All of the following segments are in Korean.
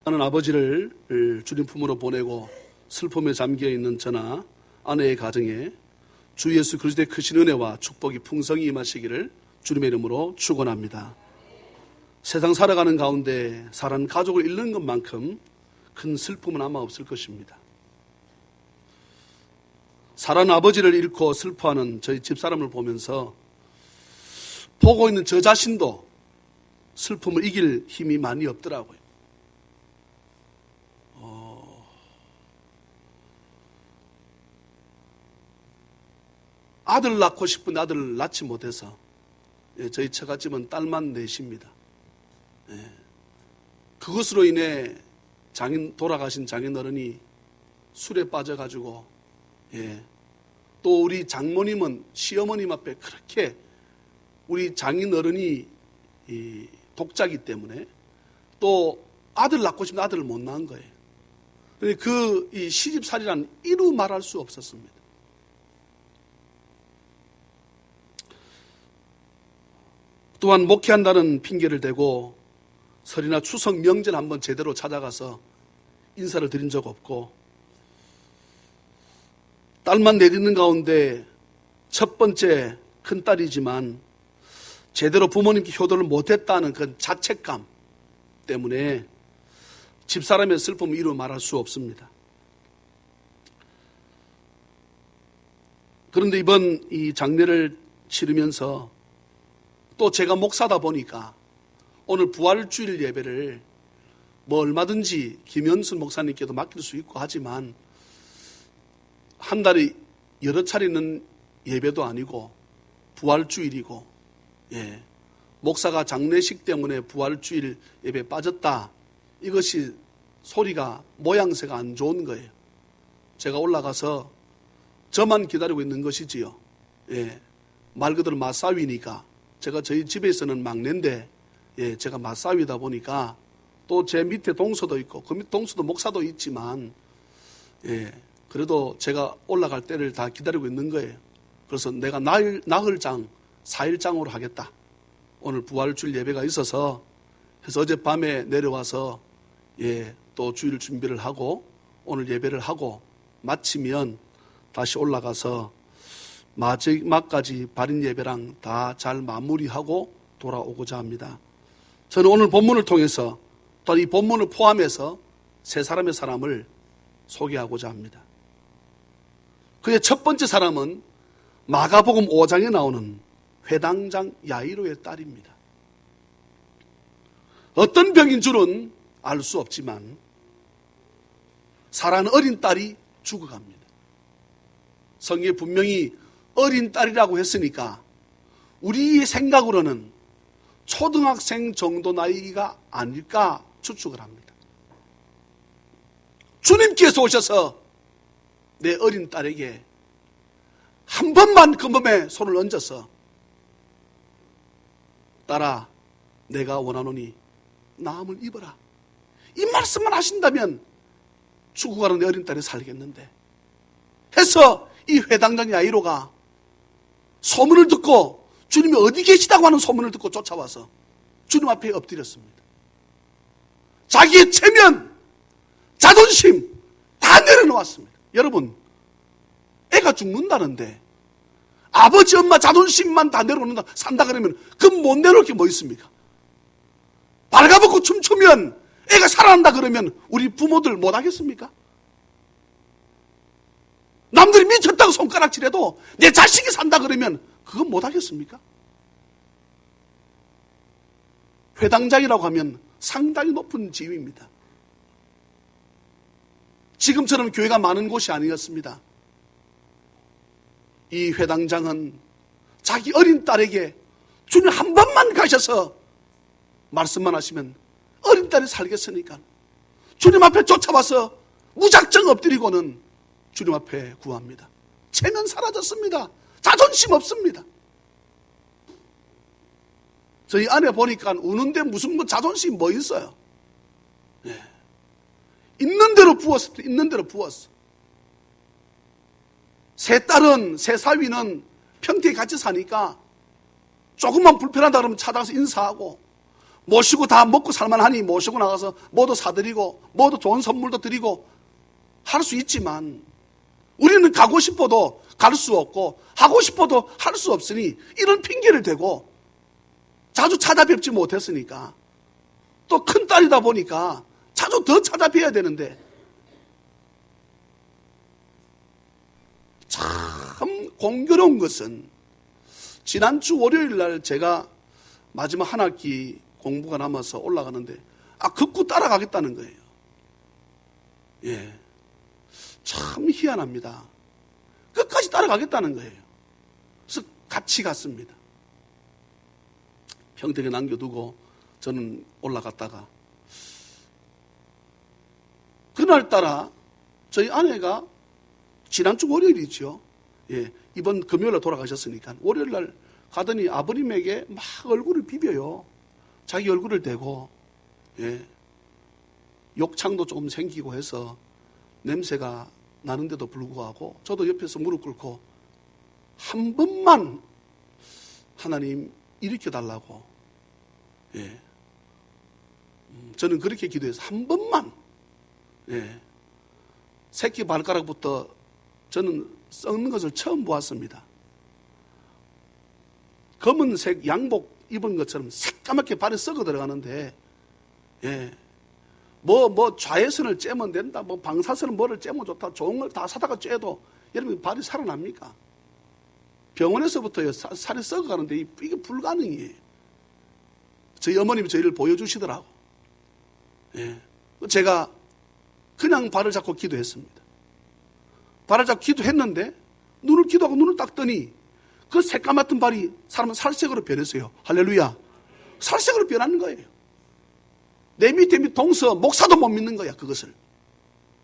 하는 아버지를 주님 품으로 보내고 슬픔에 잠겨있는 저나 아내의 가정에 주 예수 그리스도의 크신 은혜와 축복이 풍성히 임하시기를 주님의 이름으로 축원합니다. 세상 살아가는 가운데 사람 가족을 잃는 것만큼 큰 슬픔은 아마 없을 것입니다. 사랑 아버지를 잃고 슬퍼하는 저희 집사람을 보면서 보고 있는 저 자신도 슬픔을 이길 힘이 많이 없더라고요. 아들 낳고 싶은데 아들을 낳지 못해서 저희 처갓집은 딸만 넷입니다. 그것으로 인해 돌아가신 장인어른이 술에 빠져가지고 또 우리 장모님은 시어머님 앞에 그렇게 우리 장인어른이 독자기 때문에 또 아들 낳고 싶은데 아들을 못 낳은 거예요. 그 시집살이란 이루 말할 수 없었습니다. 또한 목회한다는 핑계를 대고 설이나 추석 명절 한번 제대로 찾아가서 인사를 드린 적 없고, 딸만 내딛는 가운데 첫 번째 큰딸이지만 제대로 부모님께 효도를 못했다는 그 자책감 때문에 집사람의 슬픔을 이루 말할 수 없습니다. 그런데 이번 이 장례를 치르면서 또 제가 목사다 보니까 오늘 부활주일 예배를 얼마든지 김현순 목사님께도 맡길 수 있고 하지만 한 달에 여러 차례 있는 예배도 아니고 부활주일이고, 목사가 장례식 때문에 부활주일 예배에 빠졌다, 이것이 소리가 모양새가 안 좋은 거예요. 제가 올라가서 저만 기다리고 있는 것이지요. 말 그대로 맞사위니까 제가 저희 집에서는 막내인데 제가 맞사위다 보니까 또 제 밑에 동서도 있고 그 밑 동서도 목사도 있지만 그래도 제가 올라갈 때를 다 기다리고 있는 거예요. 그래서 내가 나흘장 4일장으로 하겠다. 오늘 부활주일 예배가 있어서 해서 어젯밤에 내려와서 또 주일 준비를 하고 오늘 예배를 하고 마치면 다시 올라가서 마지막까지 발인 예배랑 다 잘 마무리하고 돌아오고자 합니다. 저는 오늘 본문을 통해서 또 이 본문을 포함해서 세 사람의 사람을 소개하고자 합니다. 그의 첫 번째 사람은 마가복음 5장에 나오는 회당장 야이로의 딸입니다. 어떤 병인 줄은 알 수 없지만 사랑하는 어린 딸이 죽어갑니다. 성경에 분명히 어린 딸이라고 했으니까 우리의 생각으로는 초등학생 정도 나이가 아닐까 추측을 합니다. 주님께서 오셔서 내 어린 딸에게 한 번만 그 몸에 손을 얹어서 딸아 내가 원하노니 나음을 입어라, 이 말씀만 하신다면 죽어가는 내 어린 딸이 살겠는데 해서 이 회당장 야이로가 소문을 듣고, 주님이 어디 계시다고 하는 소문을 듣고 쫓아와서 주님 앞에 엎드렸습니다. 자기의 체면, 자존심 다 내려놓았습니다. 여러분, 애가 죽는다는데 아버지 엄마 자존심만 다 내려놓는다 산다 그러면 그 못 내놓을 게 뭐 있습니까? 발가벗고 춤추면 애가 살아난다 그러면 우리 부모들 못 하겠습니까? 남들이 미쳤다고 손가락질해도 내 자식이 산다 그러면 그건 못 하겠습니까? 회당장이라고 하면 상당히 높은 지위입니다. 지금처럼 교회가 많은 곳이 아니었습니다. 이 회당장은 자기 어린 딸에게 주님 한 번만 가셔서 말씀만 하시면 어린 딸이 살겠으니까 주님 앞에 쫓아와서 무작정 엎드리고는 주님 앞에 구합니다. 체면 사라졌습니다. 자존심 없습니다. 저희 아내 보니까 우는데 무슨 자존심 뭐 있어요. 있는 대로 부었습니다. 있는 대로 부었어. 세 딸은, 세 사위는 평택에 같이 사니까 조금만 불편하다 그러면 찾아가서 인사하고 모시고 다 먹고 살만하니 모시고 나가서 뭐도 사드리고 뭐도 좋은 선물도 드리고 할 수 있지만 우리는 가고 싶어도 갈 수 없고 하고 싶어도 할 수 없으니 이런 핑계를 대고 자주 찾아뵙지 못했으니까 또 큰딸이다 보니까 자주 더 찾아뵈야 되는데 참 공교로운 것은 지난주 월요일 날 제가 마지막 한 학기 공부가 남아서 올라가는데 급구 따라가겠다는 거예요. 예, 참 희한합니다. 끝까지 따라가겠다는 거예요. 그래서 같이 갔습니다. 평택에 남겨두고 저는 올라갔다가 그날따라 저희 아내가 지난주 월요일이죠. 예, 이번 금요일에 돌아가셨으니까 월요일날 가더니 아버님에게 막 얼굴을 비벼요. 자기 얼굴을 대고, 예, 욕창도 조금 생기고 해서 냄새가 나는데도 불구하고 저도 옆에서 무릎 꿇고 한 번만 하나님 일으켜달라고, 예, 저는 그렇게 기도해서 한 번만, 예, 새끼 발가락부터 저는 썩는 것을 처음 보았습니다. 검은색 양복 입은 것처럼 새까맣게 발에 썩어 들어가는데, 예, 뭐 좌회선을 쬐면 된다, 뭐 방사선은 뭐를 쬐면 좋다, 좋은 걸 다 사다가 쬐도 여러분 발이 살아납니까? 병원에서부터 살이 썩어가는데 이게 불가능이에요. 저희 어머님이 저희를 보여주시더라고. 예, 제가 그냥 발을 잡고 기도했습니다. 발을 잡고 기도했는데 눈을 기도하고 눈을 딱 뜨니 그 새까맣던 발이 사람은 살색으로 변했어요. 할렐루야. 살색으로 변하는 거예요. 내 밑에 동서 목사도 못 믿는 거야, 그것을.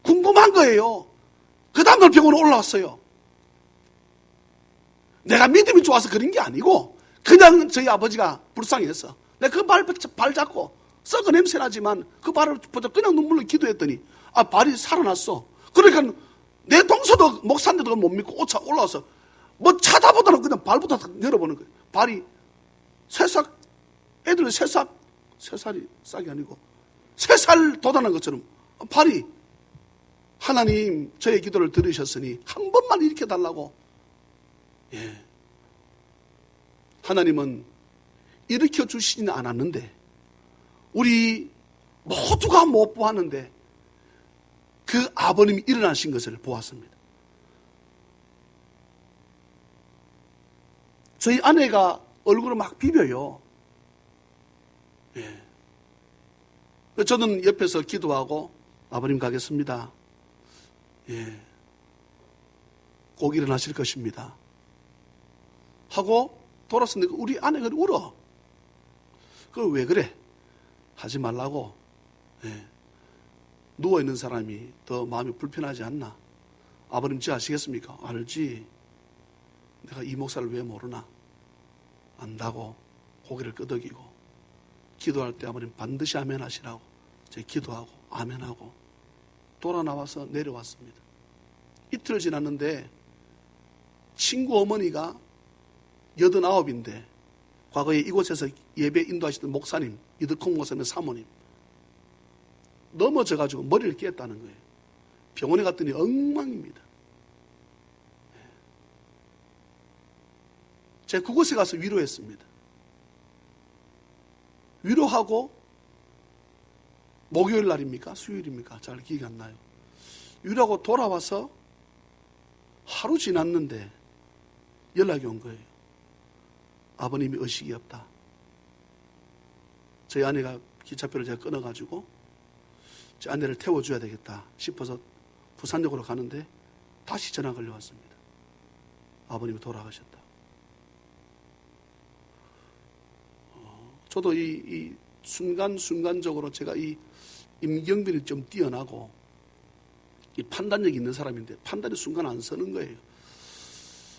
궁금한 거예요. 그 다음날 병원에 올라왔어요. 내가 믿음이 좋아서 그런 게 아니고 그냥 저희 아버지가 불쌍해서 내가 그 발 잡고 썩은 냄새 나지만 그 발을 보자 그냥 눈물로 기도했더니 발이 살아났어. 그러니까 내 동서도 목사인데도 못 믿고 올라와서 뭐 찾아보다는 그냥 발부터 열어보는 거예요. 발이 새싹, 애들 새살이 싹이 아니고 새살 돋아난 것처럼 발이, 하나님 저의 기도를 들으셨으니 한 번만 일으켜달라고. 예, 하나님은 일으켜 주시지는 않았는데 우리 모두가 못 보았는데 그 아버님이 일어나신 것을 보았습니다. 저희 아내가 얼굴을 막 비벼요. 예. 저는 옆에서 기도하고 아버님 가겠습니다. 예. 꼭 일어나실 것입니다. 하고 돌아섰는데 우리 아내가 울어. 그걸 왜 그래? 하지 말라고. 예. 누워있는 사람이 더 마음이 불편하지 않나? 아버님 지 아시겠습니까? 알지. 내가 이 목사를 왜 모르나? 안다고 고개를 끄덕이고 기도할 때 아버님 반드시 아멘 하시라고 제가 기도하고 아멘하고 돌아 나와서 내려왔습니다. 이틀 지났는데 친구 어머니가 89인데 과거에 이곳에서 예배 인도하시던 목사님, 이덕홍 목사님 사모님 넘어져가지고 머리를 깼다는 거예요. 병원에 갔더니 엉망입니다. 제가 그곳에 가서 위로했습니다. 위로하고 목요일 날입니까? 수요일입니까? 잘 기억이 안 나요. 위로하고 돌아와서 하루 지났는데 연락이 온 거예요. 아버님이 의식이 없다. 저희 아내가 기차표를 제가 끊어가지고 제 아내를 태워줘야 되겠다 싶어서 부산역으로 가는데 다시 전화가 걸려왔습니다. 아버님이 돌아가셨다. 저도 이 순간순간적으로 제가 이 임경빈이 좀 뛰어나고 이 판단력이 있는 사람인데 판단이 순간 안 서는 거예요.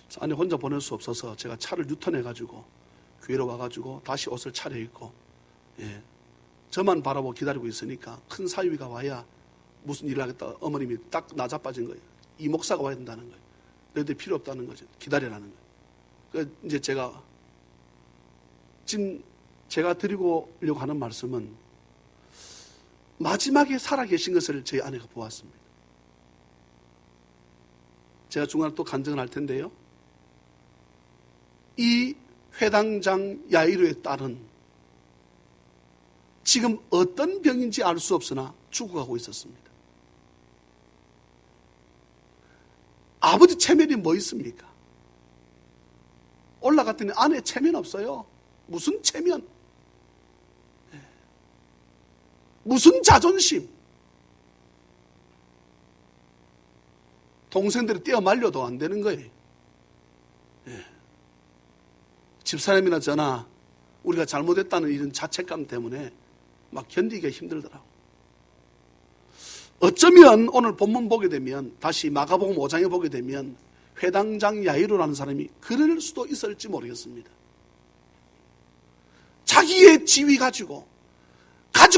그래서 아내 혼자 보낼 수 없어서 제가 차를 유턴해가지고 교회로 와가지고 다시 옷을 차려입고, 예, 저만 바라보고 기다리고 있으니까 큰 사위가 와야 무슨 일을 하겠다. 어머님이 딱 나자빠진 거예요. 이 목사가 와야 된다는 거예요. 너희들 필요 없다는 거죠. 기다리라는 거예요. 그래서 이제 제가 지금 제가 드리려고 하는 말씀은 마지막에 살아계신 것을 저희 아내가 보았습니다. 제가 중간에 또 간증을 할 텐데요. 이 회당장 야이로의 딸은 지금 어떤 병인지 알 수 없으나 죽어가고 있었습니다. 아버지 체면이 뭐 있습니까? 올라갔더니 아내 체면 없어요. 무슨 체면? 무슨 자존심? 동생들이 떼어 말려도 안 되는 거예요. 집사람이나 저나 우리가 잘못했다는 이런 자책감 때문에 막 견디기가 힘들더라고. 어쩌면 오늘 본문 보게 되면, 다시 마가복음 5장에 보게 되면 회당장 야이로라는 사람이 그럴 수도 있을지 모르겠습니다. 자기의 지위 가지고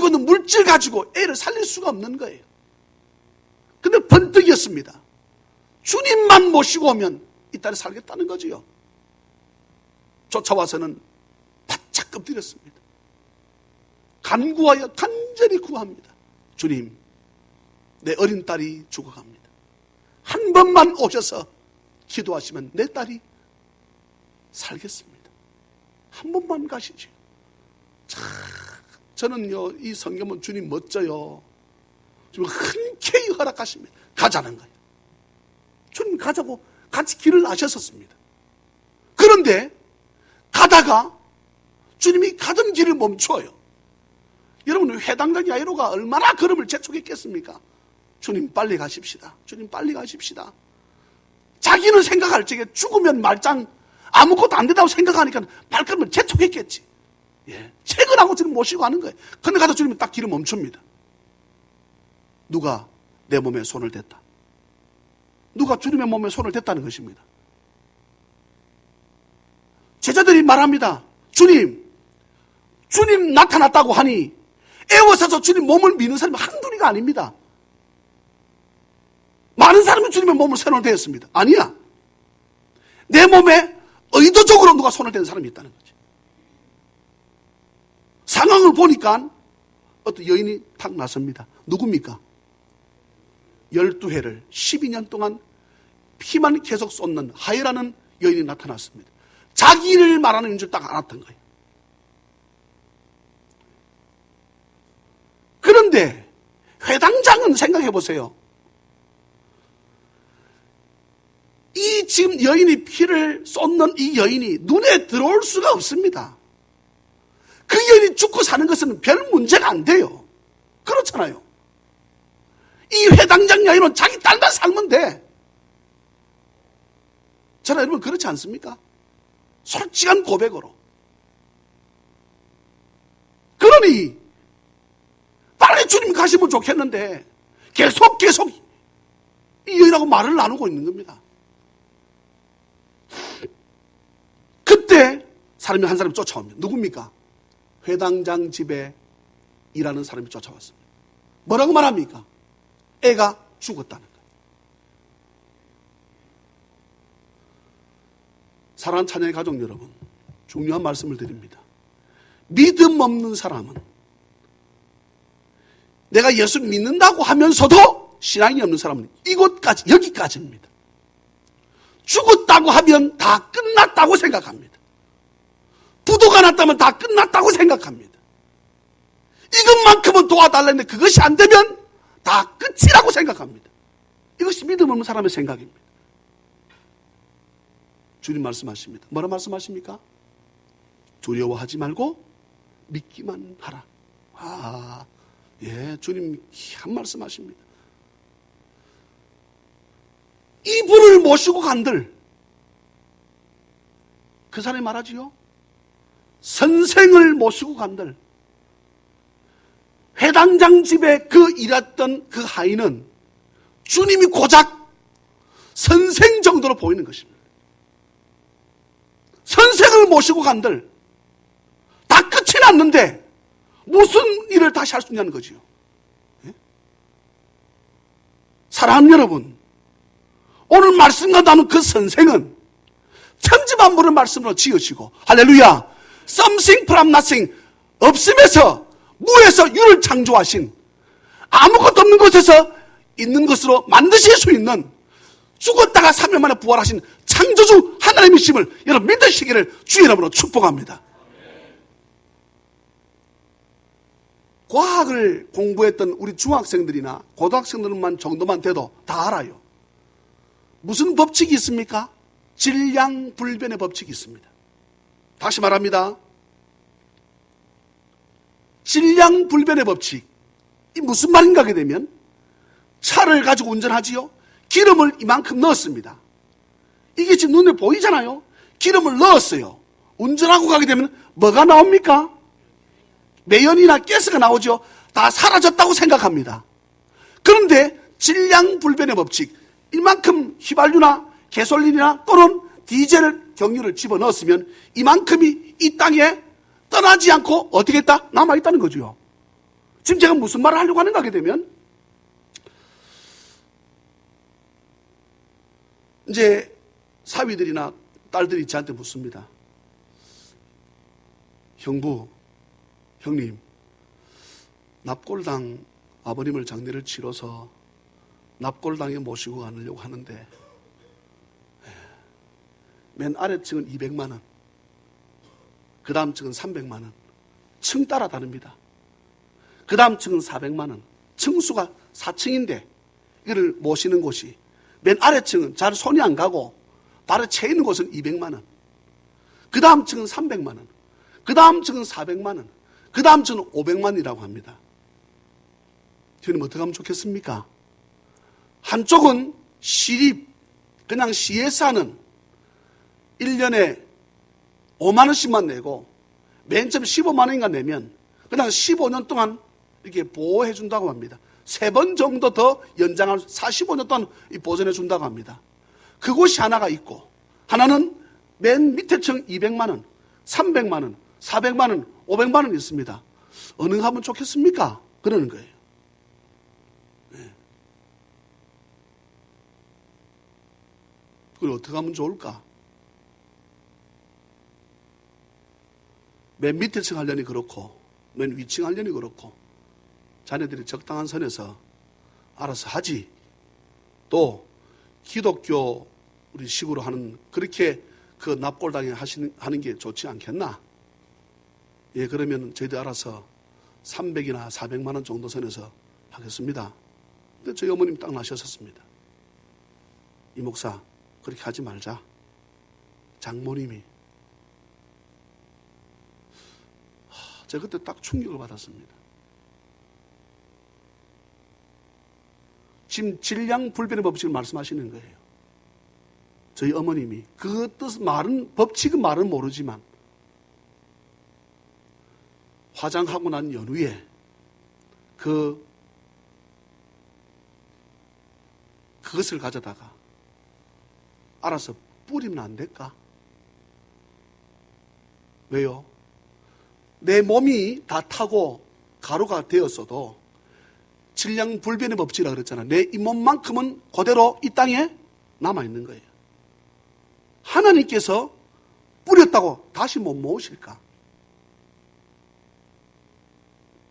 있는 물질 가지고 애를 살릴 수가 없는 거예요. 근데 번뜩이었습니다. 주님만 모시고 오면 이 딸이 살겠다는 거지요. 쫓아와서는 바짝 엎드렸습니다. 간구하여 간절히 구합니다. 주님, 내 어린 딸이 죽어갑니다. 한 번만 오셔서 기도하시면 내 딸이 살겠습니다. 한 번만 가시죠. 저는요, 이 성경은 주님 멋져요. 주님 흔쾌히 허락하십니다. 가자는 거예요. 주님 가자고 같이 길을 아셨었습니다. 그런데 가다가 주님이 가던 길을 멈춰요. 여러분, 회당장 야이로가 얼마나 걸음을 재촉했겠습니까? 주님 빨리 가십시다. 주님 빨리 가십시다. 자기는 생각할 적에 죽으면 말짱 아무것도 안 된다고 생각하니까 발걸음을 재촉했겠지. 퇴근하고 주님 모시고 가는 거예요. 근데 가다 주님이 딱 길을 멈춥니다. 누가 내 몸에 손을 댔다. 누가 주님의 몸에 손을 댔다는 것입니다. 제자들이 말합니다. 주님 나타났다고 하니 애워서서 주님 몸을 미는 사람이 한둘이가 아닙니다. 많은 사람이 주님의 몸을 손을 대었습니다. 아니야. 내 몸에 의도적으로 누가 손을 댄 사람이 있다는 거지. 상황을 보니까 어떤 여인이 탁 나섭니다. 누굽니까? 12회를 12년 동안 피만 계속 쏟는 하이라는 여인이 나타났습니다. 자기를 말하는 줄 딱 알았던 거예요. 그런데 회당장은 생각해 보세요. 이 지금 여인이 피를 쏟는 이 여인이 눈에 들어올 수가 없습니다. 그 여인이 죽고 사는 것은 별 문제가 안 돼요. 그렇잖아요. 이 회당장 여인은 자기 딸만 살면 돼. 저는 여러분 그렇지 않습니까? 솔직한 고백으로. 그러니 빨리 주님 가시면 좋겠는데 계속 이 여인하고 말을 나누고 있는 겁니다. 그때 사람이 한 사람이 쫓아옵니다. 누굽니까? 회당장 집에 일하는 사람이 쫓아왔습니다. 뭐라고 말합니까? 애가 죽었다는 거예요. 사랑하는 찬양의 가족 여러분, 중요한 말씀을 드립니다. 믿음 없는 사람은 내가 예수 믿는다고 하면서도 신앙이 없는 사람은 여기까지입니다. 죽었다고 하면 다 끝났다고 생각합니다. 부도가 났다면 다 끝났다고 생각합니다. 이것만큼은 도와달라는데 그것이 안 되면 다 끝이라고 생각합니다. 이것이 믿음 없는 사람의 생각입니다. 주님 말씀하십니다. 뭐라 말씀하십니까? 두려워하지 말고 믿기만 하라. 주님 한 말씀하십니다. 이분을 모시고 간들 그 사람이 말하지요. 선생을 모시고 간들 회당장 집에 그 일했던 그 하인은 주님이 고작 선생 정도로 보이는 것입니다. 선생을 모시고 간들 다 끝이 났는데 무슨 일을 다시 할 수 있냐는 거지요. 사랑하는 여러분, 오늘 말씀과 나눈 그 선생은 천지만물을 말씀으로 지으시고, 할렐루야, something from nothing, 없음에서 무에서 유를 창조하신 아무것도 없는 곳에서 있는 것으로 만드실 수 있는 죽었다가 3일 만에 부활하신 창조주 하나님이심을 여러분 믿으시기를 주의 이름으로 축복합니다. 과학을 공부했던 우리 중학생들이나 고등학생들만 정도만 돼도 다 알아요. 무슨 법칙이 있습니까? 질량불변의 법칙이 있습니다. 다시 말합니다. 질량불변의 법칙. 이 무슨 말인가 하게 되면 차를 가지고 운전하지요. 기름을 이만큼 넣었습니다. 이게 지금 눈에 보이잖아요. 기름을 넣었어요. 운전하고 가게 되면 뭐가 나옵니까? 매연이나 가스가 나오죠. 다 사라졌다고 생각합니다. 그런데 질량불변의 법칙, 이만큼 휘발유나 가솔린이나 또는 디젤 경유를 집어넣었으면 이만큼이 이 땅에 떠나지 않고 어떻게 했다? 남아있다는 거죠. 지금 제가 무슨 말을 하려고 하는가 하게 되면 이제 사위들이나 딸들이 저한테 묻습니다. 형님, 납골당 아버님을 장례를 치러서 납골당에 모시고 가려고 하는데 맨 아래층은 200만 원, 그 다음 층은 300만 원, 층 따라 다릅니다. 그 다음 층은 400만 원, 층수가 4층인데 이거를 모시는 곳이 맨 아래층은 잘 손이 안 가고 발에 채 있는 곳은 200만 원, 그 다음 층은 300만 원, 그 다음 층은 400만 원, 그 다음 층은 500만 원이라고 합니다. 저는 어떻게 하면 좋겠습니까? 한쪽은 시립, 그냥 시에서 하는 1년에 5만 원씩만 내고 맨 처음 15만 원인가 내면 그냥 15년 동안 이렇게 보호해 준다고 합니다. 3번 정도 더 연장할 45년 동안 보존해 준다고 합니다. 그곳이 하나가 있고 하나는 맨 밑에 층 200만 원, 300만 원, 400만 원, 500만 원 있습니다. 어느 가 하면 좋겠습니까? 그러는 거예요. 네. 그걸 어떻게 하면 좋을까? 맨 밑에 층 하려니 그렇고 맨 위층 하려니 그렇고 자네들이 적당한 선에서 알아서 하지. 또 기독교 우리 식으로 하는 그렇게 그 납골당에 하는 게 좋지 않겠나? 예, 그러면 저희들 알아서 300이나 400만 원 정도 선에서 하겠습니다. 근데 저희 어머님 딱 나셨었습니다. 이 목사 그렇게 하지 말자. 장모님이. 제가 그때 딱 충격을 받았습니다. 지금 질량불변의 법칙을 말씀하시는 거예요. 저희 어머님이 그 뜻 말은 법칙은 말은 모르지만 화장하고 난 연후에 그것을 가져다가 알아서 뿌리면 안 될까? 왜요? 내 몸이 다 타고 가루가 되었어도 질량불변의 법칙이라고 그랬잖아. 내 이 몸만큼은 그대로 이 땅에 남아있는 거예요. 하나님께서 뿌렸다고 다시 못 모으실까?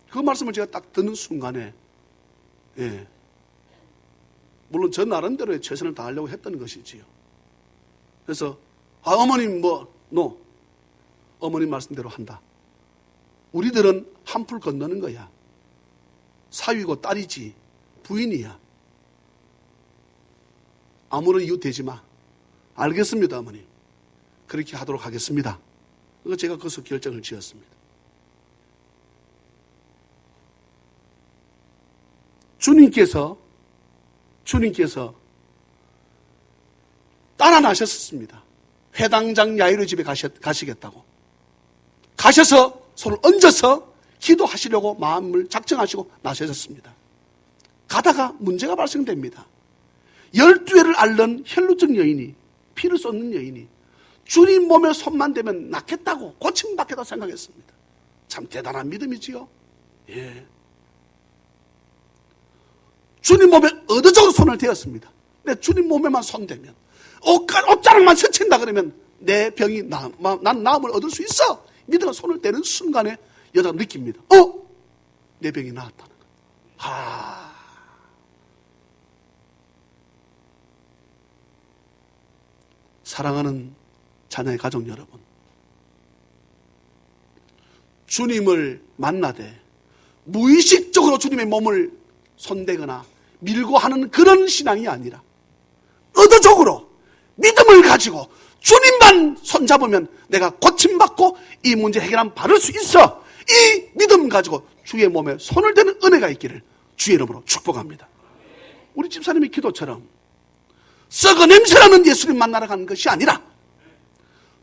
그 말씀을 제가 딱 듣는 순간에, 예. 물론 저 나름대로의 최선을 다하려고 했던 것이지요. 그래서, 어머님 어머님 말씀대로 한다. 우리들은 한풀 건너는 거야. 사위고 딸이지 부인이야. 아무런 이유 대지 마. 알겠습니다, 어머니. 그렇게 하도록 하겠습니다. 그래서 제가 거기서 결정을 지었습니다. 주님께서 따라 나셨습니다. 회당장 야이로 집에 가시겠다고. 가셔서 손을 얹어서 기도하시려고 마음을 작정하시고 나서셨습니다. 가다가 문제가 발생됩니다. 12회를 앓는 혈루증 여인이, 피를 쏟는 여인이 주님 몸에 손만 대면 낫겠다고, 고침받겠다고 생각했습니다. 참 대단한 믿음이지요. 예. 주님 몸에 의도적으로 손을 대었습니다. 근데 주님 몸에만 손대면, 옷자락만 스친다 그러면 내 병이 난 나음을 얻을 수 있어. 믿음으로 손을 대는 순간에 여자가 느낍니다. 내 병이 나았다는 거. 사랑하는 자녀의 가족 여러분, 주님을 만나되 무의식적으로 주님의 몸을 손대거나 밀고 하는 그런 신앙이 아니라 의도적으로 믿음을 가지고 주님만 손잡으면 내가 고침받고 이 문제 해결하면 바를 수 있어. 이 믿음 가지고 주의 몸에 손을 대는 은혜가 있기를 주의 이름으로 축복합니다. 우리 집사님의 기도처럼 썩어 냄새나는 예수님 만나러 가는 것이 아니라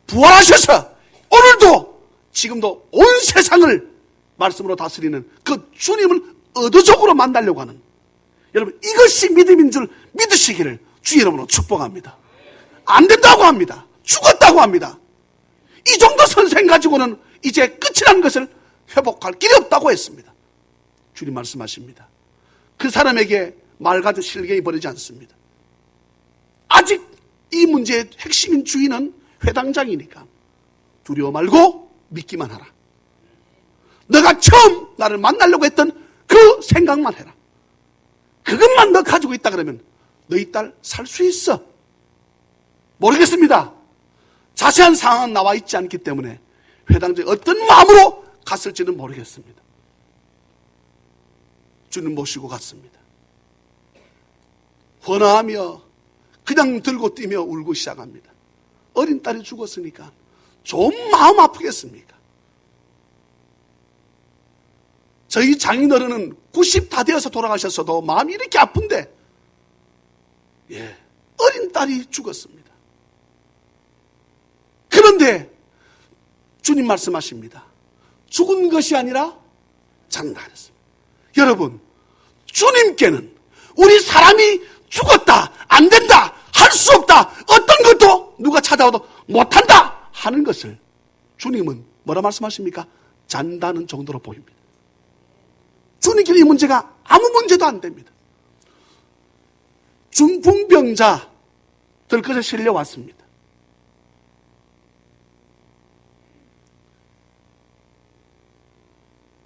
부활하셔서 오늘도 지금도 온 세상을 말씀으로 다스리는 그 주님을 의도적으로 만나려고 하는, 여러분, 이것이 믿음인 줄 믿으시기를 주의 이름으로 축복합니다. 안 된다고 합니다. 죽었다고 합니다. 이 정도 선생 가지고는 이제 끝이라는 것을 회복할 길이 없다고 했습니다. 주님 말씀하십니다. 그 사람에게 말 가지고 실갱이 버리지 않습니다. 아직 이 문제의 핵심인 주인은 회당장이니까 두려워 말고 믿기만 하라. 너가 처음 나를 만나려고 했던 그 생각만 해라. 그것만 너 가지고 있다 그러면 너희 딸 살 수 있어. 모르겠습니다. 자세한 상황은 나와 있지 않기 때문에 회당장이 어떤 마음으로 갔을지는 모르겠습니다. 주님 모시고 갔습니다. 번화하며 그냥 들고 뛰며 울고 시작합니다. 어린 딸이 죽었으니까 좀 마음 아프겠습니까? 저희 장인어른은 90 다 되어서 돌아가셨어도 마음이 이렇게 아픈데, 어린 딸이 죽었습니다. 그런데 주님 말씀하십니다. 죽은 것이 아니라 장단했습니다. 여러분, 주님께는 우리 사람이 죽었다, 안 된다, 할 수 없다, 어떤 것도 누가 찾아와도 못한다 하는 것을 주님은 뭐라 말씀하십니까? 잔다는 정도로 보입니다. 주님께는 이 문제가 아무 문제도 안 됩니다. 중풍병자 들것에 실려왔습니다.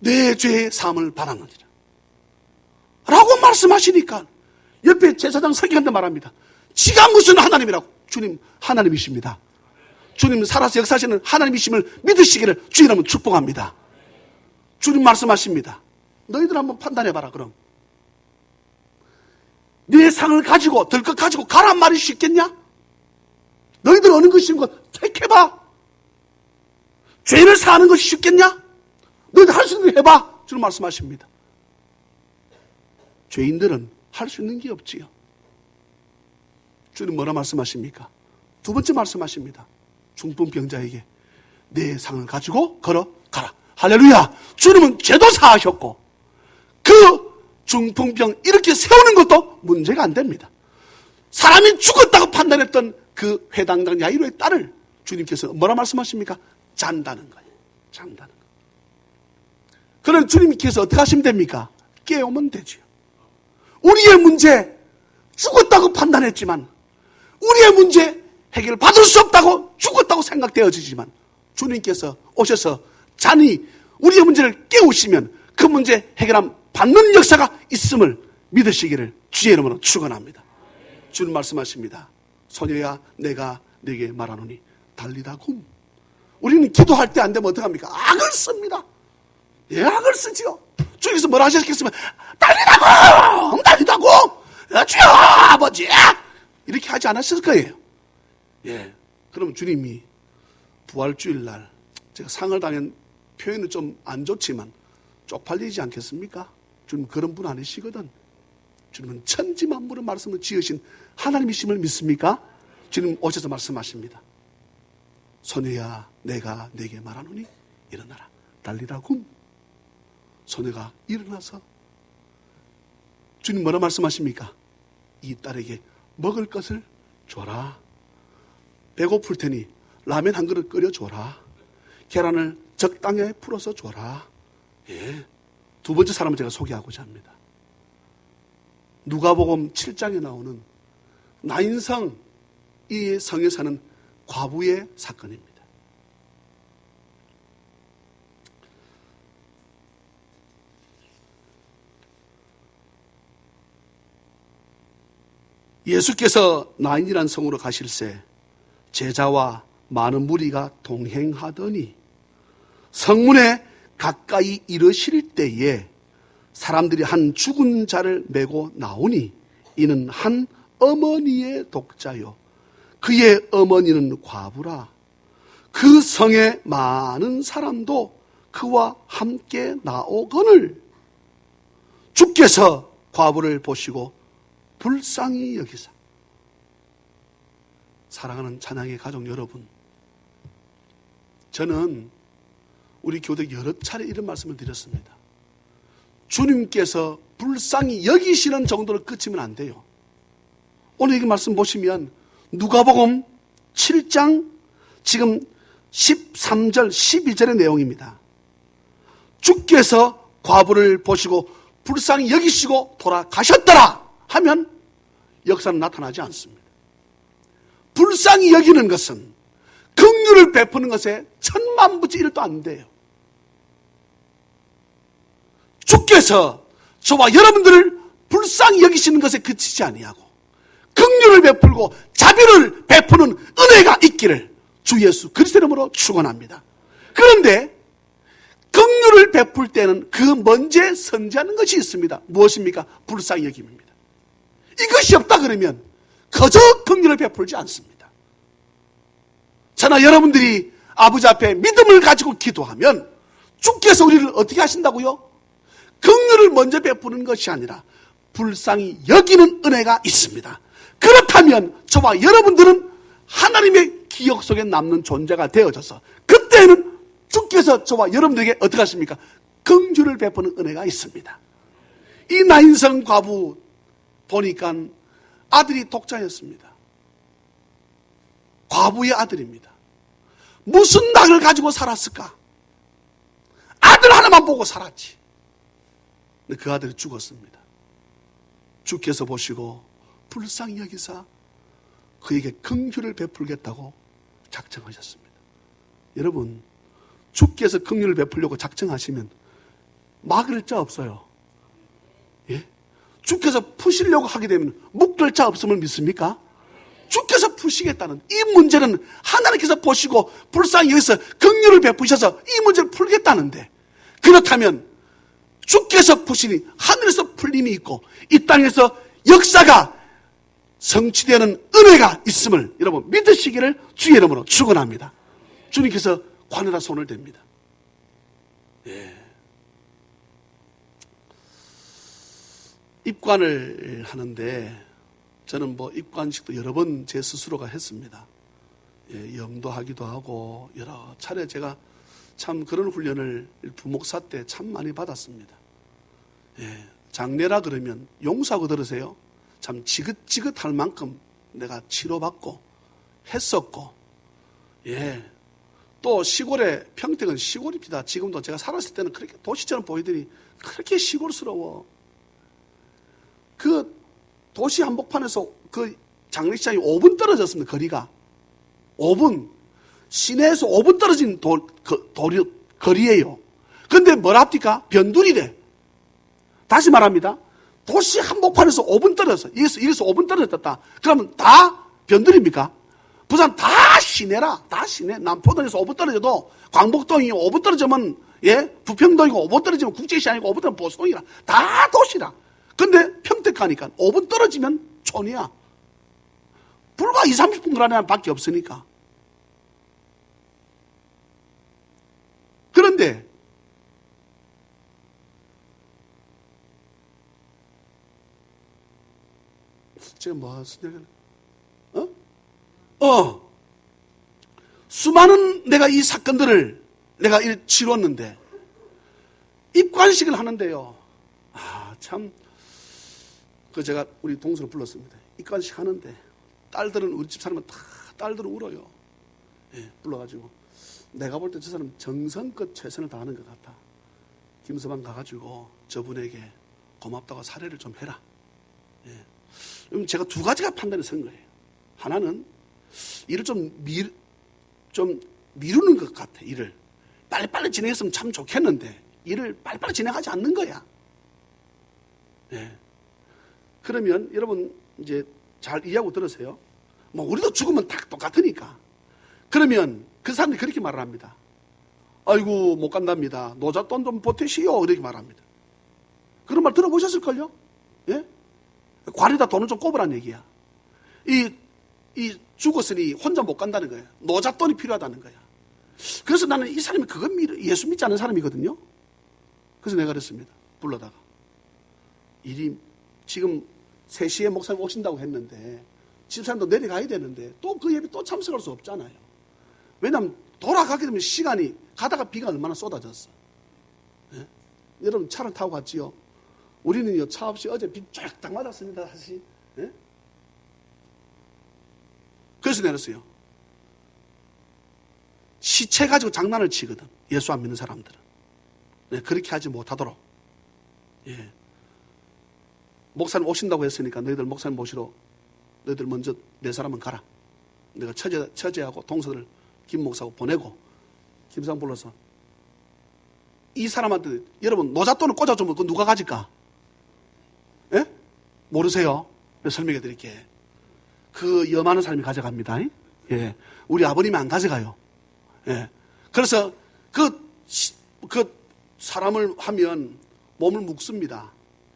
내 죄의 사함을 바라느니라 라고 말씀하시니까 옆에 제사장 서기관도 말합니다. 지가 무슨 하나님이라고. 주님 하나님이십니다. 주님 살아서 역사하시는 하나님이심을 믿으시기를 주님 한번 축복합니다. 주님 말씀하십니다. 너희들 한번 판단해봐라. 그럼 네 상을 가지고 들것 가지고 가란 말이 쉽겠냐? 너희들 어느 것이 쉬운 것 택해봐. 죄를 사하는 것이 쉽겠냐? 너희들 할 수 있는 거 해봐. 주님 말씀하십니다. 죄인들은 할 수 있는 게 없지요. 주님 뭐라 말씀하십니까? 두 번째 말씀하십니다. 중풍병자에게 내 상을 가지고 걸어가라. 할렐루야. 주님은 죄도 사하셨고 그 중풍병 이렇게 세우는 것도 문제가 안 됩니다. 사람이 죽었다고 판단했던 그 회당장 야이로의 딸을 주님께서 뭐라 말씀하십니까? 잔다는 거예요. 잔다는 거. 그럼 주님께서 어떻게 하시면 됩니까? 깨우면 되지요. 우리의 문제 죽었다고 판단했지만, 우리의 문제 해결받을 수 없다고 죽었다고 생각되어지지만, 주님께서 오셔서 잔이 우리의 문제를 깨우시면 그 문제 해결함 받는 역사가 있음을 믿으시기를 주의 이름으로 축원합니다. 주님 말씀하십니다. 소녀야 내가 네게 말하노니 달리다 굼. 우리는 기도할 때 안 되면 어떡합니까? 악을 씁니다. 악을 쓰지요. 주님께서 뭐라 하셨겠으면 달리다 굼! 달리다 굼! 주여 아버지! 이렇게 하지 않았을 거예요. 그럼 주님이 부활주일날 제가 상을 당한 표현은 좀 안 좋지만 쪽팔리지 않겠습니까? 주님 그런 분 아니시거든. 주님은 천지만물의 말씀을 지으신 하나님이심을 믿습니까? 주님 오셔서 말씀하십니다. 소녀야 내가 네게 말하노니 일어나라. 달리다 굼. 소녀가 일어나서 주님 뭐라 말씀하십니까? 이 딸에게 먹을 것을 줘라. 배고플 테니 라면 한 그릇 끓여줘라. 계란을 적당히 풀어서 줘라. 두 번째 사람을 제가 소개하고자 합니다. 누가복음 7장에 나오는 나인성 이 성에 사는 과부의 사건입니다. 예수께서 나인이라는 성으로 가실새 제자와 많은 무리가 동행하더니 성문에 가까이 이르실 때에 사람들이 한 죽은 자를 메고 나오니 이는 한 어머니의 독자요 그의 어머니는 과부라. 그 성에 많은 사람도 그와 함께 나오거늘 주께서 과부를 보시고 불쌍히 여기사. 사랑하는 찬양의 가족 여러분, 저는 우리 교대 여러 차례 이런 말씀을 드렸습니다. 주님께서 불쌍히 여기시는 정도로 끝이면 안 돼요. 오늘 이 말씀 보시면 누가복음 7장 지금 13절 12절의 내용입니다. 주께서 과부를 보시고 불쌍히 여기시고 돌아가셨더라 하면 역사는 나타나지 않습니다. 불쌍히 여기는 것은 긍휼을 베푸는 것에 천만분의 1도 안 돼요. 주께서 저와 여러분들을 불쌍히 여기시는 것에 그치지 아니하고 긍휼을 베풀고 자비를 베푸는 은혜가 있기를 주 예수 그리스도 이름으로 축원합니다. 그런데 긍휼을 베풀 때는 그 먼저 선지하는 것이 있습니다. 무엇입니까? 불쌍히 여김입니다. 이것이 없다 그러면 그저 긍휼을 베풀지 않습니다. 저나 여러분들이 아버지 앞에 믿음을 가지고 기도하면 주께서 우리를 어떻게 하신다고요? 긍휼을 먼저 베푸는 것이 아니라 불쌍히 여기는 은혜가 있습니다. 그렇다면 저와 여러분들은 하나님의 기억 속에 남는 존재가 되어져서 그때는 주께서 저와 여러분들에게 어떻게 하십니까? 긍휼을 베푸는 은혜가 있습니다. 이 나인성 과부 보니까 아들이 독자였습니다. 과부의 아들입니다. 무슨 낙을 가지고 살았을까? 아들 하나만 보고 살았지. 근데 그 아들이 죽었습니다. 주께서 보시고 불쌍히 여기사 그에게 긍휼을 베풀겠다고 작정하셨습니다. 여러분, 주께서 긍휼을 베풀려고 작정하시면 막을 자 없어요. 예? 주께서 푸시려고 하게 되면 묶을 자 없음을 믿습니까? 주께서 푸시겠다는 이 문제는 하나님께서 보시고 불쌍히 여기서 긍휼을 베푸셔서 이 문제를 풀겠다는데, 그렇다면 주께서 푸시니 하늘에서 풀림이 있고 이 땅에서 역사가 성취되는 은혜가 있음을 여러분 믿으시기를 주의 이름으로 축원합니다. 주님께서 관에다 손을 댑니다. 예. 입관을 하는데 저는 입관식도 여러 번 제 스스로가 했습니다. 예, 염도하기도 하고 여러 차례 제가 참 그런 훈련을 부목사 때 참 많이 받았습니다. 예, 장례라 그러면 용서하고 들으세요. 참 지긋지긋할 만큼 내가 치료받고 했었고, 예. 또 시골에, 평택은 시골입니다. 지금도 제가 살았을 때는 그렇게 도시처럼 보이더니 그렇게 시골스러워. 그 도시 한복판에서 그 장례식장이 5분 떨어졌습니다. 거리가 5분, 시내에서 5분 떨어진 거리예요. 근데 뭐랍니까? 변두리래. 다시 말합니다. 도시 한복판에서 5분 떨어졌어. 여기서 5분 떨어졌다. 그러면 다 변두리입니까? 부산 다 시내라. 다 시내. 남포동에서 5분 떨어져도 광복동이 5분 떨어지면, 예, 부평동이고 5분 떨어지면 국제시장이고 5분 떨어지면 보수동이라. 다 도시라. 근데 평택 가니까 5분 떨어지면 촌이야. 불과 20-30분 거리는 밖에 없으니까. 그런데 지금 뭐 하시냐? 수많은 내가 이 사건들을 내가 치렀는데 입관식을 하는데요. 참, 제가 우리 동서를 불렀습니다. 입관식 하는데 딸들은, 우리 집 사람은 다 딸들은 울어요. 예, 불러가지고 내가 볼 때 저 사람 정성껏 최선을 다하는 것 같아. 김서방 가가지고 저분에게 고맙다고 사례를 좀 해라. 예. 제가 두 가지가 판단이 선 거예요. 하나는 일을 좀 미루는 것 같아. 일을 빨리빨리 진행했으면 참 좋겠는데 일을 빨리빨리 진행하지 않는 거야. 예. 그러면 여러분 이제 잘 이해하고 들으세요. 뭐 우리도 죽으면 다 똑같으니까. 그러면 그 사람들이 그렇게 말을 합니다. 아이고 못 간답니다. 노잣돈 좀 보태시오. 이렇게 말합니다. 그런 말 들어보셨을걸요? 예? 관에다 돈을 좀 꼽으란 얘기야. 이 죽었으니 혼자 못 간다는 거예요. 노잣돈이 필요하다는 거야. 그래서 나는 이 사람이 그건 예수 믿지 않는 사람이거든요. 그래서 내가 그랬습니다. 불러다가. 지금 3시에 목사님 오신다고 했는데 집사람도 내려가야 되는데 또 그 예배 또 참석할 수 없잖아요. 왜냐하면 돌아가게 되면 시간이 가다가 비가 얼마나 쏟아졌어. 예? 여러분 차를 타고 갔지요. 우리는요 차 없이 어제 비 쫙 맞았습니다. 다시. 예? 그래서 내렸어요. 시체 가지고 장난을 치거든. 예수 안 믿는 사람들은. 네, 그렇게 하지 못하도록. 예. 목사님 오신다고 했으니까 너희들 목사님 모시러 너희들 먼저 네 사람은 가라. 내가 처제하고 동서들 김 목사하고 보내고 김상 불러서 이 사람한테 여러분 노잣돈을 꽂아주면 그 누가 가질까? 예? 모르세요? 내가 설명해 드릴게. 그 여많은 사람이 가져갑니다. 예. 우리 아버님이 안 가져가요. 예. 그래서 그 사람을 하면 몸을 묶습니다.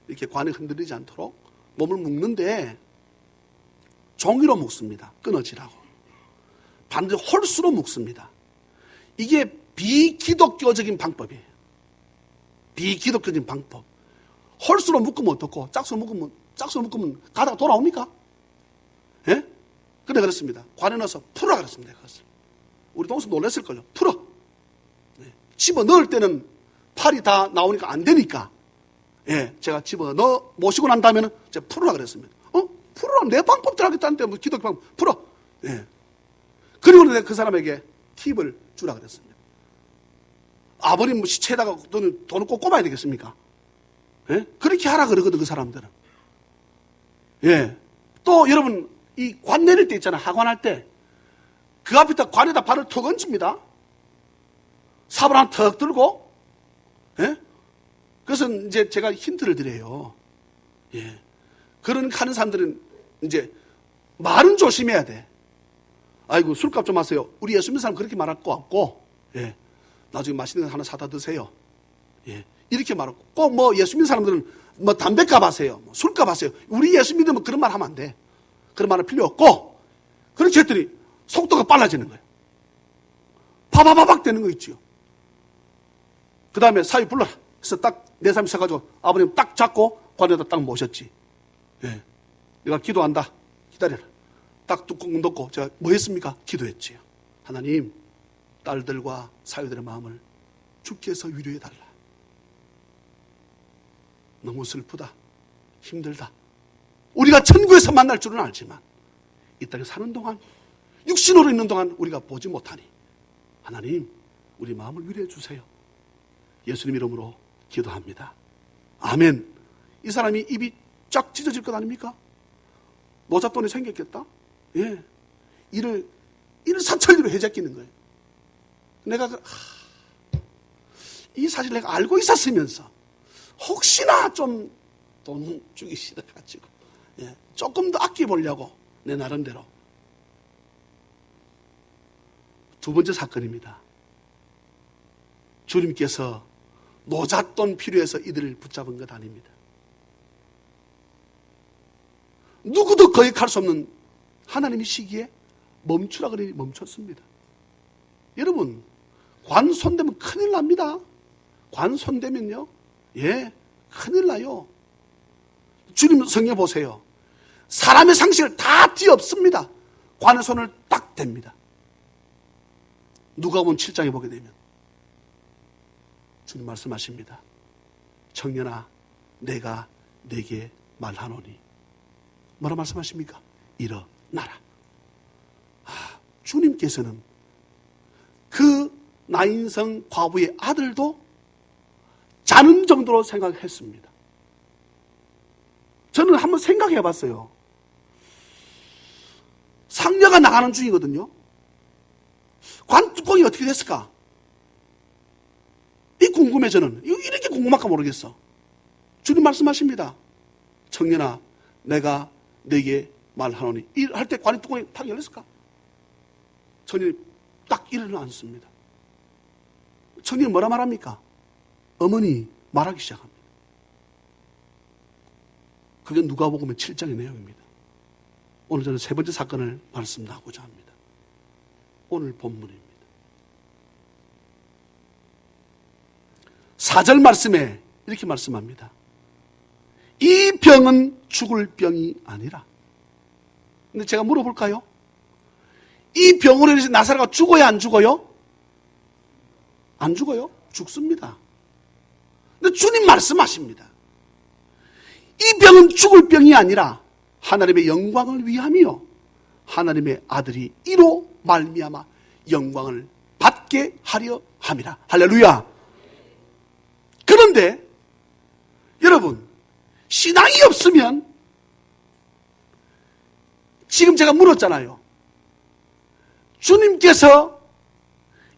이렇게 관이 흔들리지 않도록 몸을 묶는데 종이로 묶습니다. 끊어지라고. 반드시 홀수로 묶습니다. 이게 비기독교적인 방법이에요. 비기독교적인 방법. 홀수로 묶으면 어떻고 짝수로 묶으면 가다가 돌아옵니까? 예? 근데 그렇습니다. 관에 넣어서 풀어 그랬습니다. 그것을. 우리 동생 놀랐을걸요. 풀어. 네. 집어 넣을 때는 팔이 다 나오니까 안 되니까. 예, 제가 집어 넣어 모시고 난 다음에는 제가 풀으라 그랬습니다. 풀으라면 내 방법대로 하겠다는데 뭐 기독교 방법 풀어. 예. 그리고 내가 그 사람에게 팁을 주라 그랬습니다. 아버님 뭐 시체에다가 돈을 꼭 꼽아야 되겠습니까? 예? 그렇게 하라 그러거든 그 사람들은. 예. 또 여러분 이 관 내릴 때 있잖아요. 하관할 때 그 앞에다 관에다 발을 턱 얹습니다. 삽을 하나 턱 들고. 예? 그래서 이제 제가 힌트를 드려요. 예. 그런 하는 사람들은 이제 말은 조심해야 돼. 아이고 술값 좀 하세요. 우리 예수 믿는 사람 그렇게 말할 거 없고, 예. 나중에 맛있는 거 하나 사다 드세요. 예. 이렇게 말하고 꼭 뭐 예수 믿는 사람들은 뭐 담배값 하세요, 뭐 술값 하세요. 우리 예수 믿으면 그런 말 하면 안 돼. 그런 말은 필요 없고. 그렇게 했더니 속도가 빨라지는 거예요. 파바바박 되는 거 있지요. 그 다음에 사위 불러라. 그래서 딱 네 사람이 서가지고 아버님 딱 잡고 관에다 딱 모셨지. 예. 내가 기도한다. 기다려라. 딱 뚜껑 덮고 제가 뭐 했습니까? 기도했지요. 하나님, 딸들과 사위들의 마음을 주께서 위로해달라. 너무 슬프다. 힘들다. 우리가 천국에서 만날 줄은 알지만 이 땅에 사는 동안 육신으로 있는 동안 우리가 보지 못하니 하나님 우리 마음을 위로해 주세요. 예수님 이름으로 기도합니다. 아멘. 이 사람이 입이 쫙 찢어질 것 아닙니까? 노잣돈이 생겼겠다? 예. 이를 사천리로 해제끼는 거예요. 내가 이 사실 내가 알고 있었으면서 혹시나 좀 돈 주기 싫어가지고 예. 조금 더 아껴보려고 내 나름대로. 두 번째 사건입니다. 주님께서 노잣돈 필요해서 이들을 붙잡은 것 아닙니다. 누구도 거역할 수 없는 하나님의 시기에 멈추라 그러니 멈췄습니다. 여러분, 관 손대면 큰일 납니다. 관 손대면요, 예, 큰일 나요. 주님 성경 보세요. 사람의 상식을 다 뒤엎습니다. 관의 손을 딱 댑니다. 누가복음 7장에 보게 되면 주님 말씀하십니다. 청년아, 내가 네게 말하노니. 뭐라 말씀하십니까? 일어나라. 주님께서는 그 나인성 과부의 아들도 자는 정도로 생각했습니다. 저는 한번 생각해 봤어요. 상녀가 나가는 중이거든요. 관 뚜껑이 어떻게 됐을까? 이 궁금해 저는. 이렇게 궁금할까 모르겠어. 주님 말씀하십니다. 청년아, 내가 네게 말하노니 할 때 관이 뚜껑이 탁 열렸을까? 청년이 딱 일어나 앉습니다. 청년이 뭐라 말합니까? 어머니 말하기 시작합니다. 그게 누가복음 7장의 내용입니다. 오늘 저는 세 번째 사건을 말씀하고자 합니다. 오늘 본문입니다. 4절 말씀에 이렇게 말씀합니다. 이 병은 죽을 병이 아니라. 근데 제가 물어볼까요? 이 병으로 인해서 나사로가 죽어야 안 죽어요? 안 죽어요? 죽습니다. 근데 주님 말씀하십니다. 이 병은 죽을 병이 아니라 하나님의 영광을 위함이요 하나님의 아들이 이로 말미암아 영광을 받게 하려 함이라. 할렐루야. 그런데 여러분, 신앙이 없으면 지금 제가 물었잖아요. 주님께서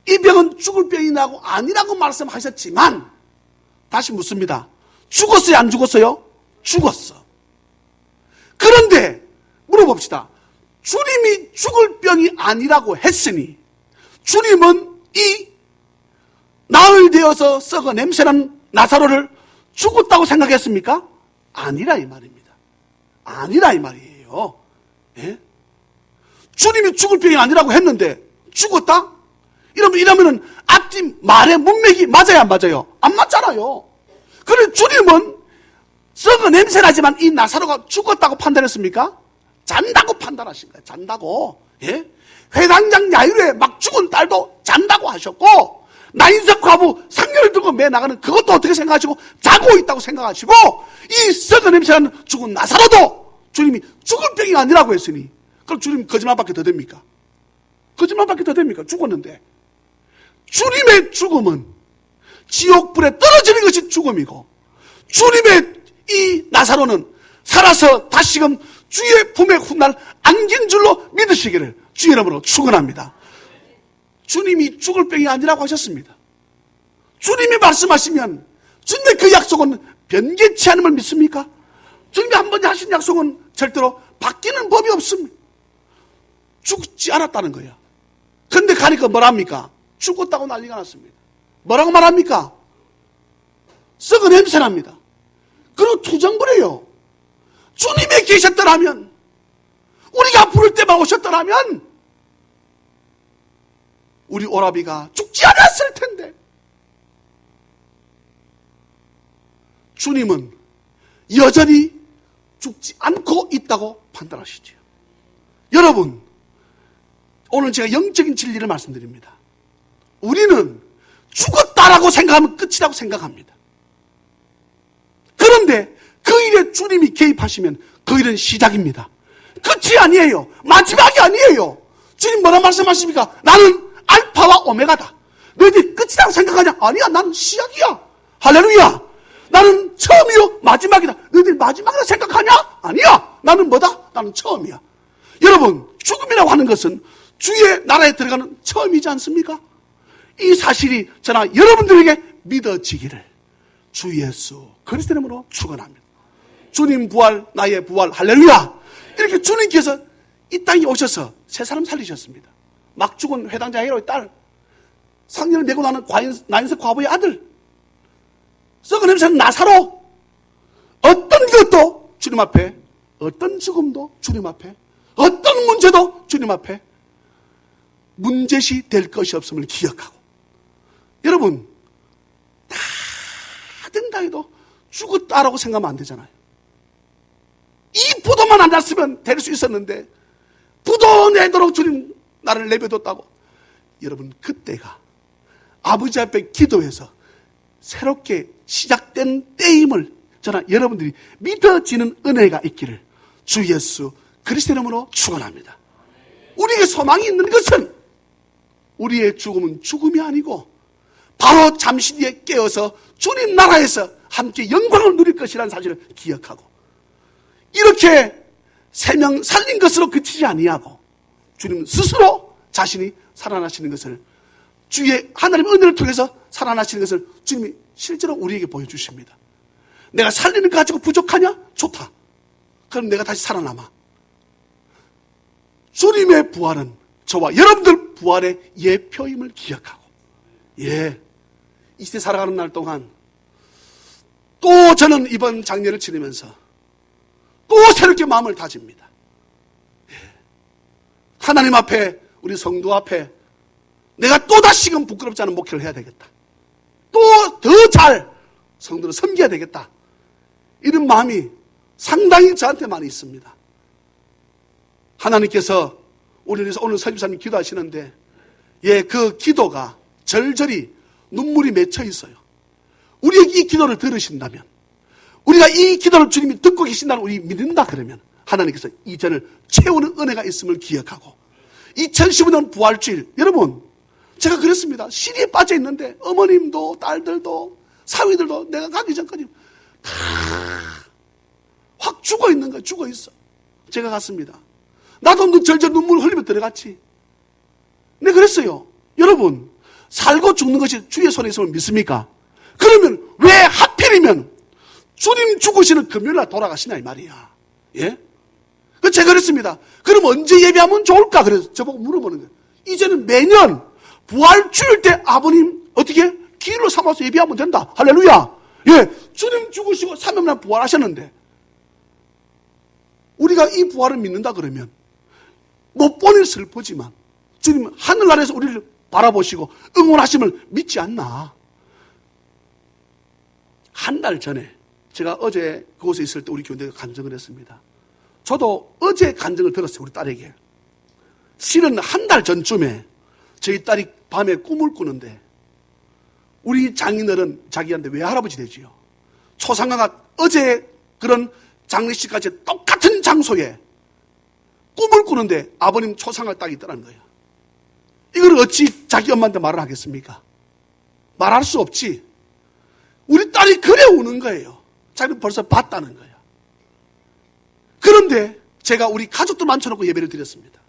이 병은 죽을 병이라고 아니라고 말씀하셨지만 다시 묻습니다. 죽었어요? 안 죽었어요? 죽었어. 그런데 물어봅시다. 주님이 죽을 병이 아니라고 했으니 주님은 이 나흘 되어서 썩어 냄새나는 나사로를 죽었다고 생각했습니까? 아니라 이 말입니다. 아니라 이 말이에요. 예? 주님이 죽을 병이 아니라고 했는데 죽었다? 이러면은 앞뒤 말의 문맥이 맞아요, 안 맞아요? 안 맞잖아요. 그래 주님은 썩어 냄새나지만 이 나사로가 죽었다고 판단했습니까? 잔다고 판단하신 거예요. 잔다고. 예? 회당장 야유로에 막 죽은 딸도 잔다고 하셨고, 나인석 과부 상녀를 들고 매 나가는 그것도 어떻게 생각하시고 자고 있다고 생각하시고, 이 썩어 냄새나는 죽은 나사로도 주님이 죽을 병이 아니라고 했으니 그럼 주님 거짓말밖에 더 됩니까? 거짓말밖에 더 됩니까? 죽었는데. 주님의 죽음은 지옥불에 떨어지는 것이 죽음이고, 주님의 이 나사로는 살아서 다시금 주의 품에 훗날 안긴 줄로 믿으시기를 주의 이름으로 축원합니다. 주님이 죽을 병이 아니라고 하셨습니다. 주님이 말씀하시면 주님의 그 약속은 변개치 않음을 믿습니까? 주님이 한 번 하신 약속은 절대로 바뀌는 법이 없습니다. 죽지 않았다는 거야. 근데 가니까 뭐랍니까? 죽었다고 난리가 났습니다. 뭐라고 말합니까? 썩은 냄새납니다. 그리고 투정부려요. 주님이 계셨더라면, 우리가 부를 때만 오셨더라면 우리 오라비가 죽지 않았을 텐데. 주님은 여전히 죽지 않고 있다고 판단하시죠. 여러분, 오늘 제가 영적인 진리를 말씀드립니다. 우리는 죽었다라고 생각하면 끝이라고 생각합니다. 그런데 그 일에 주님이 개입하시면 그 일은 시작입니다. 끝이 아니에요. 마지막이 아니에요. 주님 뭐라 말씀하십니까? 나는 알파와 오메가다. 너희들이 끝이라고 생각하냐? 아니야, 나는 시작이야. 할렐루야. 나는 처음이요 마지막이다. 너희들이 마지막이라고 생각하냐? 아니야, 나는 뭐다? 나는 처음이야. 여러분, 죽음이라고 하는 것은 주의 나라에 들어가는 처음이지 않습니까? 이 사실이 저나 여러분들에게 믿어지기를 주 예수 그리스도 이름으로 축원합니다. 주님 부활, 나의 부활, 할렐루야. 이렇게 주님께서 이 땅에 오셔서 세 사람 살리셨습니다. 막 죽은 회당자 야이로의 딸, 상년을 메고 나는 나인석 과부의 아들, 썩은 냄새는 나사로. 어떤 것도 주님 앞에, 어떤 죽음도 주님 앞에, 어떤 문제도 주님 앞에 문제시 될 것이 없음을 기억하고, 여러분, 다 된다 해도 죽었다라고 생각하면 안 되잖아요. 이 부도만 안 났으면 될 수 있었는데 부도 내도록 주님 나를 내버렸다고. 여러분, 그때가 아버지 앞에 기도해서 새롭게 시작된 때임을 저나 여러분들이 믿어지는 은혜가 있기를 주 예수 그리스도 이름으로 축원합니다. 우리에게 소망이 있는 것은 우리의 죽음은 죽음이 아니고 바로 잠시 뒤에 깨어서 주님 나라에서 함께 영광을 누릴 것이라는 사실을 기억하고, 이렇게 세 명 살린 것으로 그치지 아니하고 주님 스스로 자신이 살아나시는 것을, 주의 하나님의 은혜를 통해서 살아나시는 것을 주님이 실제로 우리에게 보여주십니다. 내가 살리는 거 가지고 부족하냐? 좋다. 그럼 내가 다시 살아남아. 주님의 부활은 저와 여러분들 부활의 예표임을 기억하고, 이 시대 살아가는 날 동안 또 저는 이번 장례를 치르면서 또 새롭게 마음을 다집니다. 하나님 앞에, 우리 성도 앞에 내가 또 다시금 부끄럽지 않은 목회를 해야 되겠다. 또 더 잘 성도를 섬겨야 되겠다. 이런 마음이 상당히 저한테 많이 있습니다. 하나님께서 우리를 위해서 오늘 설교사님 기도하시는데, 그 기도가 절절히 눈물이 맺혀 있어요. 우리에게 이 기도를 들으신다면, 우리가 이 기도를 주님이 듣고 계신다는 우리 믿는다 그러면 하나님께서 이 전을 채우는 은혜가 있음을 기억하고, 2015년 부활주일, 여러분 제가 그랬습니다. 시리에 빠져 있는데 어머님도 딸들도 사위들도 내가 가기 전까지 다 확 죽어 있는 거야. 죽어 있어. 제가 갔습니다. 나도 절절 눈물 흘리며 들어갔지. 네, 그랬어요. 여러분, 살고 죽는 것이 주의 손에 있음을 믿습니까? 그러면 왜 하필이면 주님 죽으시는 금요일날 돌아가시냐 이 말이야. 예? 그래서 제가 그랬습니다. 그럼 언제 예배하면 좋을까? 그래서 저보고 물어보는 거예요. 이제는 매년 부활주일 때 아버님 어떻게 기일로 삼아서 예배하면 된다. 할렐루야. 예, 주님 죽으시고 3일날 부활하셨는데 우리가 이 부활을 믿는다 그러면 못 보니 슬프지만 주님 하늘나라에서 우리를 바라보시고 응원하심을 믿지 않나. 한 달 전에 제가 어제 그곳에 있을 때 우리 교인들과 간증을 했습니다. 저도 어제 간증을 들었어요. 우리 딸에게. 실은 한 달 전쯤에 저희 딸이 밤에 꿈을 꾸는데 우리 장인어른 자기한테 외할아버지 되지요. 초상화가 어제 그런 장례식까지 똑같은 장소에 꿈을 꾸는데 아버님 초상화 딱 있더라는 거예요. 이걸 어찌 자기 엄마한테 말을 하겠습니까? 말할 수 없지. 우리 딸이 그래 우는 거예요. 자기는 벌써 봤다는 거예요. 그런데 제가 우리 가족들 앉혀놓고 예배를 드렸습니다.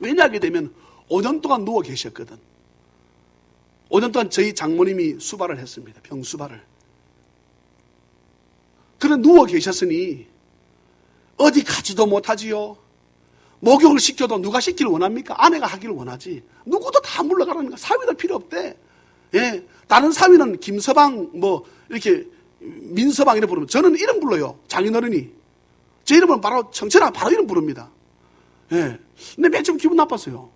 왜냐하게 되면 5년 동안 누워 계셨거든. 5년 동안 저희 장모님이 수발을 했습니다. 병수발을. 그래 누워 계셨으니 어디 가지도 못하지요. 목욕을 시켜도 누가 시키길 원합니까? 아내가 하기를 원하지. 누구도 다 물러가라는 거야. 사위도 필요 없대. 예, 다른 사위는 김서방 뭐 이렇게 민서방 이름 부르면 저는 이름 불러요. 장인어른이. 제 이름은 바로 청천아 바로 이름 부릅니다. 예. 근데 맨 처음 기분 나빴어요.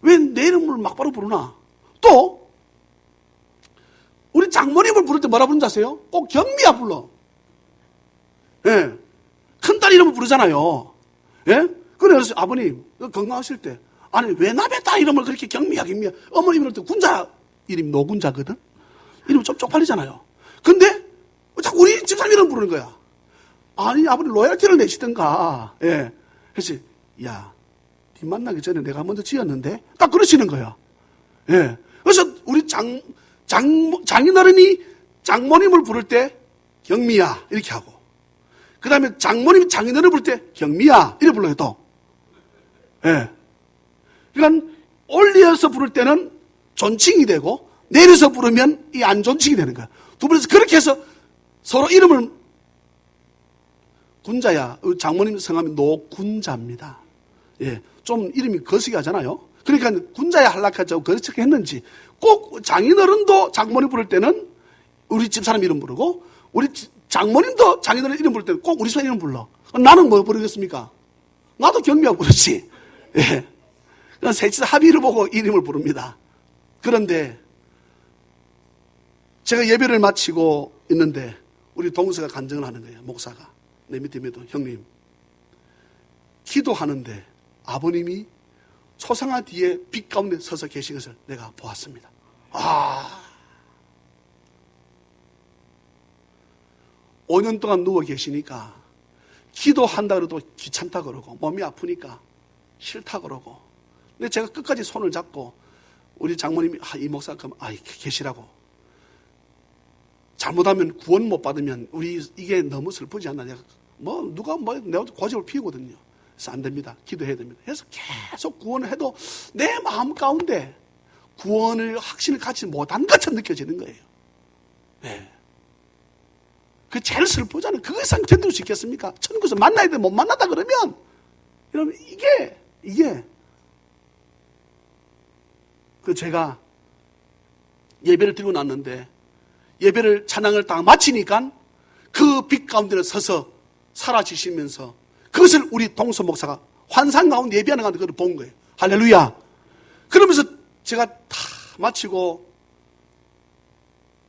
왜 내 이름을 막바로 부르나? 또 우리 장모님을 부를 때 뭐라 부르는지 아세요? 꼭 경미야 불러. 예. 큰딸 이름을 부르잖아요. 예? 그래서 아버님 건강하실 때 아니 왜 남의 딸 이름을 그렇게 경미야 어머니 이름을 때 군자 이름 노군자거든. 이름 좀 쪽팔리잖아요. 근데 자꾸 우리 집사람 이름 부르는 거야. 아니 아버님 로열티를 내시든가. 예. 그래서 야, 네 만나기 전에 내가 먼저 지었는데 딱 그러시는 거야. 예. 그래서 우리 장인어른이 장모님을 부를 때 경미야 이렇게 하고, 그 다음에 장모님이 장인어른을 부를 때 경미야 이렇게 불러요 또. 예. 그러니까 올려서 부를 때는 존칭이 되고 내려서 부르면 이 안 존칭이 되는 거야. 두 분이서 그렇게 해서 서로 이름을 군자야. 장모님 성함이 노군자입니다. 예. 좀 이름이 거시기 하잖아요. 그러니까 군자야 할락하자고 그렇게 했는지 꼭 장인어른도 장모님 부를 때는 우리 집사람 이름 부르고 우리 장모님도 장인어른 이름 부를 때는 꼭 우리 집사람 이름 불러. 나는 뭐 부르겠습니까? 나도 경미하고 그렇지. 예. 그냥 셋이서 합의를 보고 이름을 부릅니다. 그런데 제가 예배를 마치고 있는데 우리 동서가 간증을 하는 거예요. 목사가. 내 밑에 형님 기도하는데 아버님이 초상화 뒤에 빛 가운데 서서 계신 것을 내가 보았습니다. 5년 동안 누워 계시니까 기도한다 그래도 귀찮다 그러고 몸이 아프니까 싫다 그러고, 근데 제가 끝까지 손을 잡고 우리 장모님이 이 목사 그럼 계시라고. 잘못하면 구원 못 받으면 우리 이게 너무 슬프지 않나. 내가 누가 내가 고집을 피우거든요. 그래서 안 됩니다. 기도해야 됩니다. 그래서 계속 구원을 해도 내 마음 가운데 구원을 확신을 갖지 못한 것처럼 느껴지는 거예요. 네. 그 제일 슬프잖아요. 그 이상 견딜 수 있겠습니까? 천국에서 만나야 돼. 못 만나다 그러면 여러분, 이게 제가 예배를 드리고 났는데 예배를 찬양을 딱 마치니까 그 빛 가운데 서서 사라지시면서 그것을 우리 동서 목사가 환상 가운데 예배하는 가운데 그걸 본 거예요. 할렐루야. 그러면서 제가 다 마치고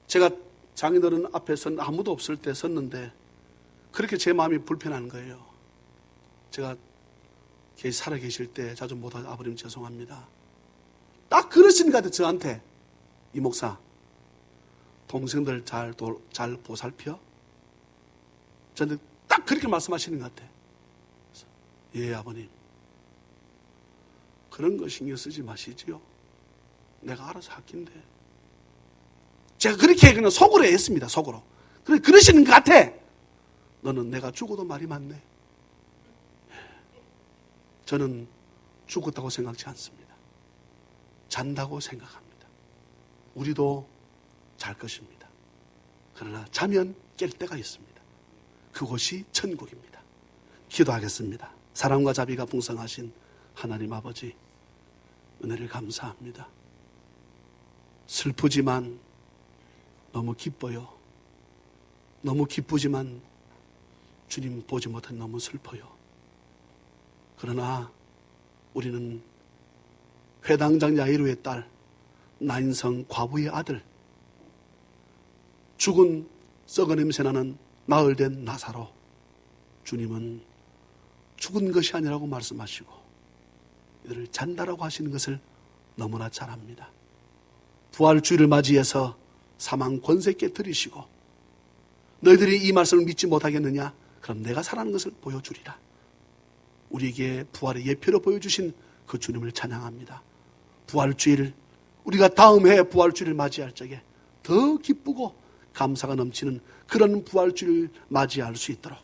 제가 장인어른 앞에서 아무도 없을 때 섰는데 그렇게 제 마음이 불편한 거예요. 제가 살아계실 때 자주 못하죠. 아버님 죄송합니다. 딱 그러시는 것 같아요. 저한테. 이 목사, 동생들 잘 보살펴? 저한테 딱 그렇게 말씀하시는 것 같아요. 예, 아버님. 그런 거 신경 쓰지 마시지요. 내가 알아서 할긴데. 제가 그렇게 그냥 속으로 했습니다. 속으로. 그러시는 것 같아. 너는 내가 죽어도 말이 많네. 저는 죽었다고 생각지 않습니다. 잔다고 생각합니다. 우리도 잘 것입니다. 그러나 자면 깰 때가 있습니다. 그곳이 천국입니다. 기도하겠습니다. 사랑과 자비가 풍성하신 하나님 아버지, 은혜를 감사합니다. 슬프지만 너무 기뻐요. 너무 기쁘지만 주님 보지 못한 너무 슬퍼요. 그러나 우리는 회당장 야이로의 딸, 나인성 과부의 아들, 죽은 썩은 냄새나는 나흘된 나사로, 주님은 죽은 것이 아니라고 말씀하시고 이들을 잔다라고 하시는 것을 너무나 잘 압니다. 부활주의를 맞이해서 사망 권세 깨뜨리시고 너희들이 이 말씀을 믿지 못하겠느냐? 그럼 내가 살아가는 것을 보여주리라. 우리에게 부활의 예표로 보여주신 그 주님을 찬양합니다. 부활주의를 우리가 다음 해 부활주의를 맞이할 적에 더 기쁘고 감사가 넘치는 그런 부활주의를 맞이할 수 있도록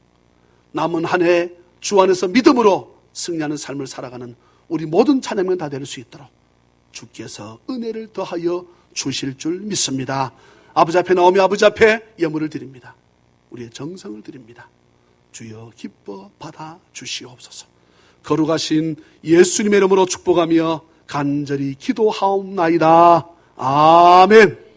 남은 한 해 주 안에서 믿음으로 승리하는 삶을 살아가는 우리 모든 찬양은 다 될 수 있도록 주께서 은혜를 더하여 주실 줄 믿습니다. 아버지 앞에 나오며 아버지 앞에 예물을 드립니다. 우리의 정성을 드립니다. 주여 기뻐 받아 주시옵소서. 거룩하신 예수님의 이름으로 축복하며 간절히 기도하옵나이다. 아멘.